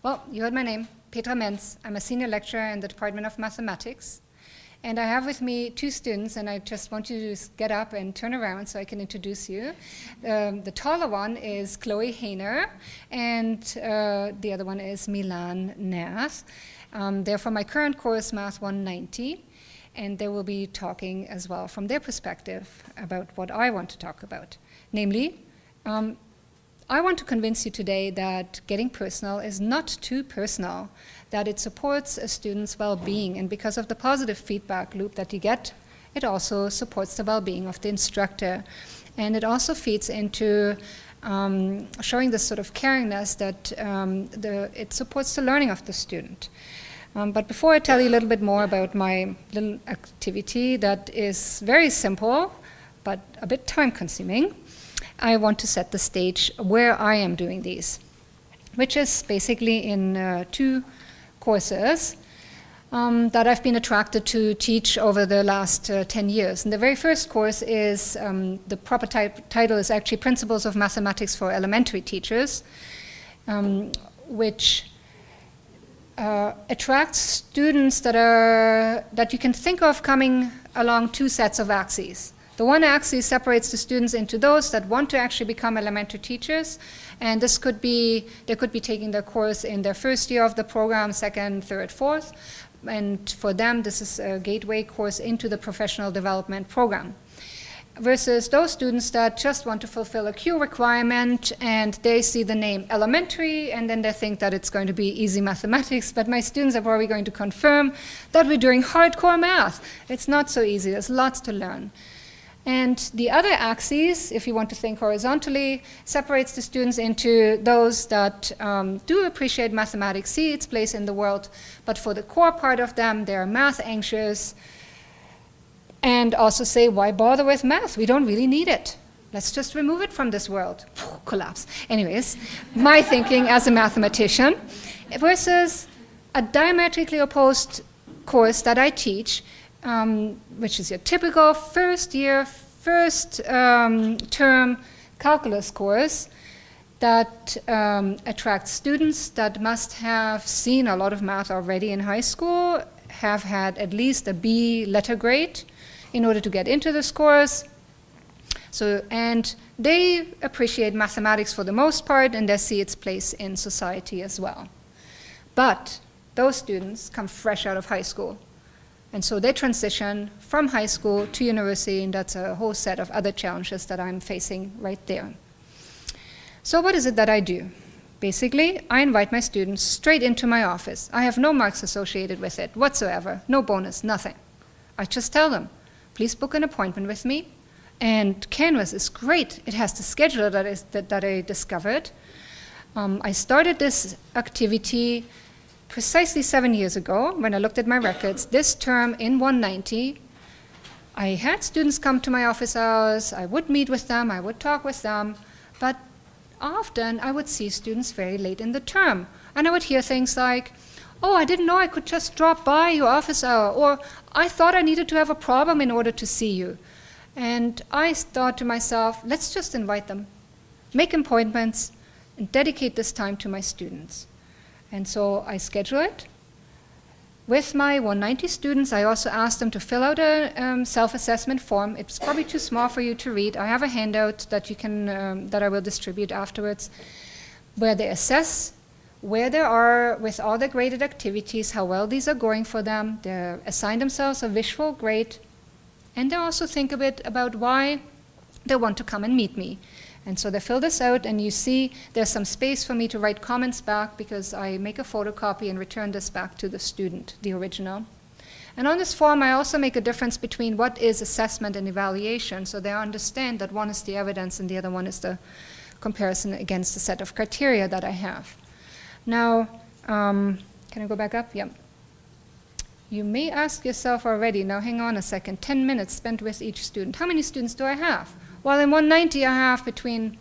Well, you heard my name, Petra Menz. I'm a senior lecturer in the Department of Mathematics. And I have with me two students, and I just want you to just get up and turn around so I can introduce you. The taller one is Chloe Hayner, and the other one is Milan Nath. They're from my current course, Math 190, and they will be talking as well from their perspective about what I want to talk about. Namely, I want to convince you today that getting personal is not too personal, that it supports a student's well-being, and because of the positive feedback loop that you get, it also supports the well-being of the instructor. And it also feeds into showing this sort of caringness that it supports the learning of the student. But before I tell you a little bit more about my little activity that is very simple, but a bit time-consuming, I want to set the stage where I am doing these, which is basically in two courses that I've been attracted to teach over the last 10 years. And the very first course is, the proper title is actually Principles of Mathematics for Elementary Teachers, which attracts students that you can think of coming along two sets of axes. The one axis separates the students into those that want to actually become elementary teachers, and this could be, they could be taking their course in their first year of the program, second, third, fourth, and for them this is a gateway course into the professional development program. Versus those students that just want to fulfill a Q requirement and they see the name elementary and then they think that it's going to be easy mathematics, but my students are probably going to confirm that we're doing hardcore math. It's not so easy, there's lots to learn. And the other axis, if you want to think horizontally, separates the students into those that do appreciate mathematics, see its place in the world, but for the core part of them, they're math anxious, and also say, why bother with math? We don't really need it. Let's just remove it from this world. Collapse. Anyways, my thinking as a mathematician, versus a diametrically opposed course that I teach, which is your typical first term calculus course that attracts students that must have seen a lot of math already in high school, have had at least a B letter grade in order to get into this course. And they appreciate mathematics for the most part, and they see its place in society as well. But those students come fresh out of high school. And so they transition from high school to university, and that's a whole set of other challenges that I'm facing right there. So what is it that I do? Basically, I invite my students straight into my office. I have no marks associated with it whatsoever, no bonus, nothing. I just tell them, please book an appointment with me. And Canvas is great. It has the scheduler that I discovered. I started this activity precisely 7 years ago, when I looked at my records, this term in 190, I had students come to my office hours, I would meet with them, I would talk with them, but often I would see students very late in the term. And I would hear things like, oh, I didn't know I could just drop by your office hour, or I thought I needed to have a problem in order to see you. And I thought to myself, let's just invite them, make appointments, and dedicate this time to my students. And so I schedule it. With my 190 students, I also asked them to fill out a self-assessment form. It's probably too small for you to read. I have a handout that you can, that I will distribute afterwards, where they assess where they are with all the graded activities, how well these are going for them. They assign themselves a visual grade, and they also think a bit about why they want to come and meet me. And so they fill this out, and you see there's some space for me to write comments back because I make a photocopy and return this back to the student, the original. And on this form, I also make a difference between what is assessment and evaluation, so they understand that one is the evidence and the other one is the comparison against the set of criteria that I have. Now, can I go back up? Yeah. You may ask yourself already, now hang on a second, 10 minutes spent with each student. How many students do I have? Well, in 190, I have between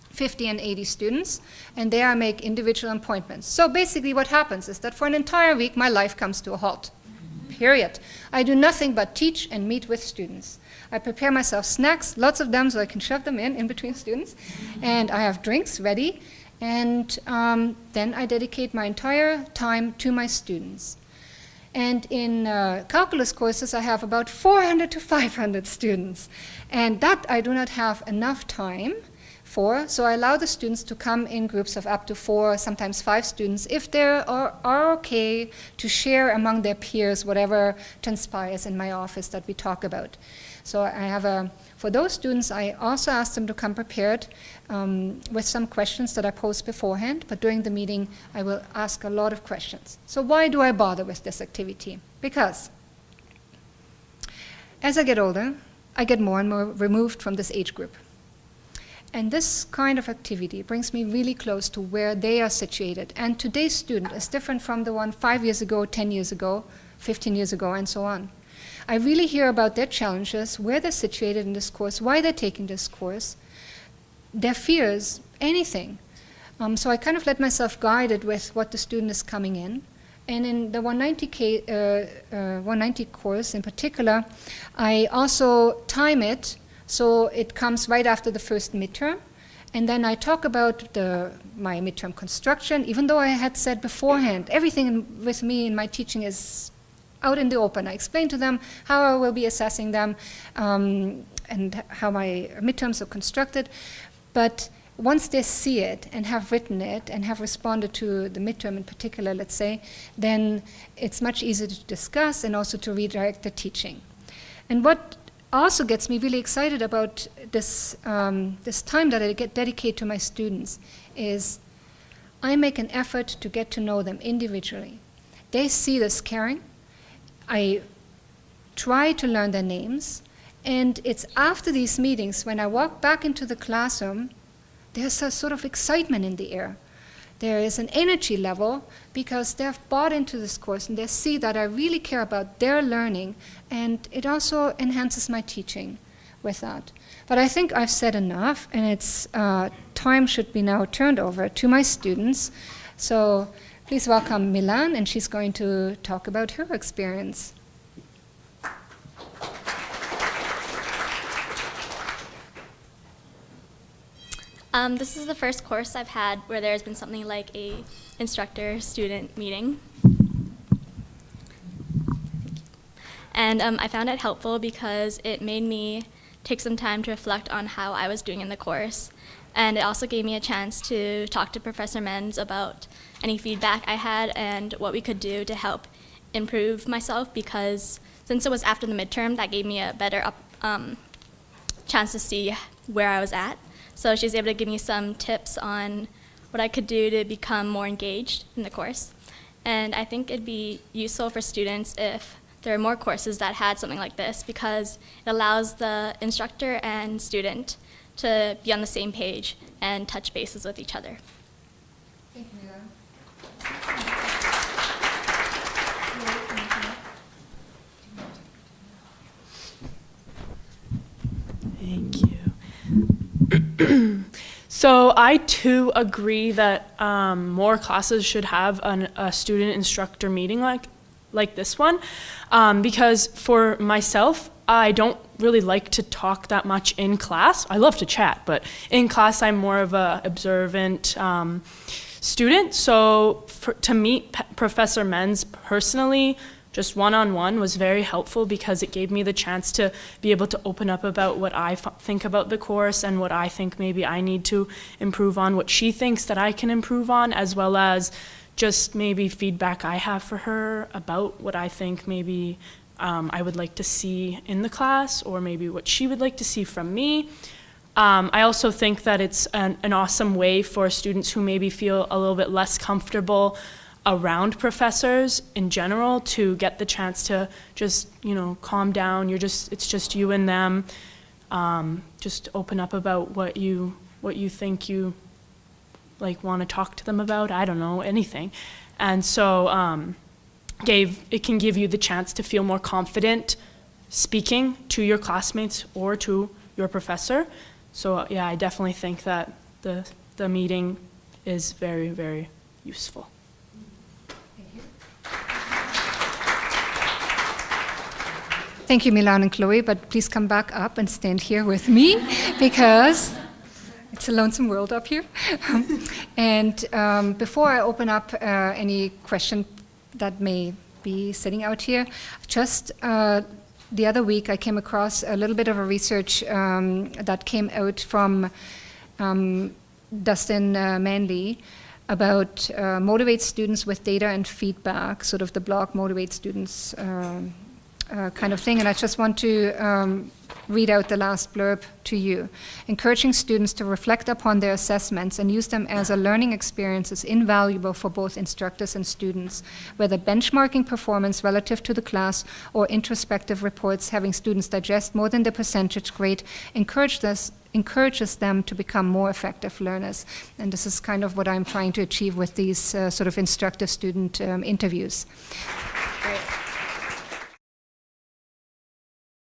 50 and 80 students, and there I make individual appointments. So basically what happens is that for an entire week, my life comes to a halt, period. I do nothing but teach and meet with students. I prepare myself snacks, lots of them, so I can shove them in between students, and I have drinks ready, And then I dedicate my entire time to my students. And in calculus courses, I have about 400 to 500 students. And that I do not have enough time for, so I allow the students to come in groups of up to 4, sometimes 5 students, if they are okay to share among their peers whatever transpires in my office that we talk about. So I have for those students, I also ask them to come prepared with some questions that I pose beforehand, but during the meeting, I will ask a lot of questions. So why do I bother with this activity? Because as I get older, I get more and more removed from this age group. And this kind of activity brings me really close to where they are situated. And today's student is different from the one 5 years ago, 10 years ago, 15 years ago, and so on. I really hear about their challenges, where they're situated in this course, why they're taking this course, their fears, anything. So I kind of let myself guided with what the student is coming in. And in the 190 course in particular, I also time it so it comes right after the first midterm. And then I talk about my midterm construction, even though I had said beforehand, everything with me in my teaching is out in the open. I explain to them how I will be assessing them and how my midterms are constructed. But once they see it and have written it and have responded to the midterm in particular, let's say, then it's much easier to discuss and also to redirect the teaching. And what also gets me really excited about this time that I dedicate to my students is I make an effort to get to know them individually. They see this caring. I try to learn their names, and it's after these meetings when I walk back into the classroom, there's a sort of excitement in the air. There is an energy level because they've bought into this course and they see that I really care about their learning, and it also enhances my teaching with that. But I think I've said enough, and it's time should be now turned over to my students. So please welcome Milan, and she's going to talk about her experience. This is the first course I've had where there's been something like a instructor-student meeting. And I found it helpful because it made me take some time to reflect on how I was doing in the course. And it also gave me a chance to talk to Professor Menz about any feedback I had and what we could do to help improve myself, because since it was after the midterm, that gave me a better chance to see where I was at. So she was able to give me some tips on what I could do to become more engaged in the course. And I think it'd be useful for students if there are more courses that had something like this, because it allows the instructor and student to be on the same page and touch bases with each other. Thank you, Mira. Thank you. So I too agree that more classes should have a student-instructor meeting like this one, because for myself, I don't really like to talk that much in class. I love to chat, but in class I'm more of a observant student. So to meet Professor Menz personally, just one-on-one, was very helpful because it gave me the chance to be able to open up about what I think about the course and what I think maybe I need to improve on, what she thinks that I can improve on, as well as just maybe feedback I have for her about what I think maybe I would like to see in the class, or maybe what she would like to see from me. I also think that it's an awesome way for students who maybe feel a little bit less comfortable around professors in general to get the chance to just, calm down. It's just you and them. Just open up about what you think you want to talk to them about. I don't know, anything. And so it can give you the chance to feel more confident speaking to your classmates or to your professor. So yeah, I definitely think that the meeting is very, very useful. Thank you, Milan and Chloe, but please come back up and stand here with me because It's a lonesome world up here. And before I open up any question that may be sitting out here, just the other week I came across a little bit of a research that came out from Dustin Manley about motivate students with data and feedback, sort of the blog motivate students kind of thing. And I just want to read out the last blurb to you. Encouraging students to reflect upon their assessments and use them as a learning experience is invaluable for both instructors and students. Whether benchmarking performance relative to the class or introspective reports having students digest more than the percentage grade encourages them to become more effective learners. And this is kind of what I'm trying to achieve with these sort of instructor-student interviews. Great.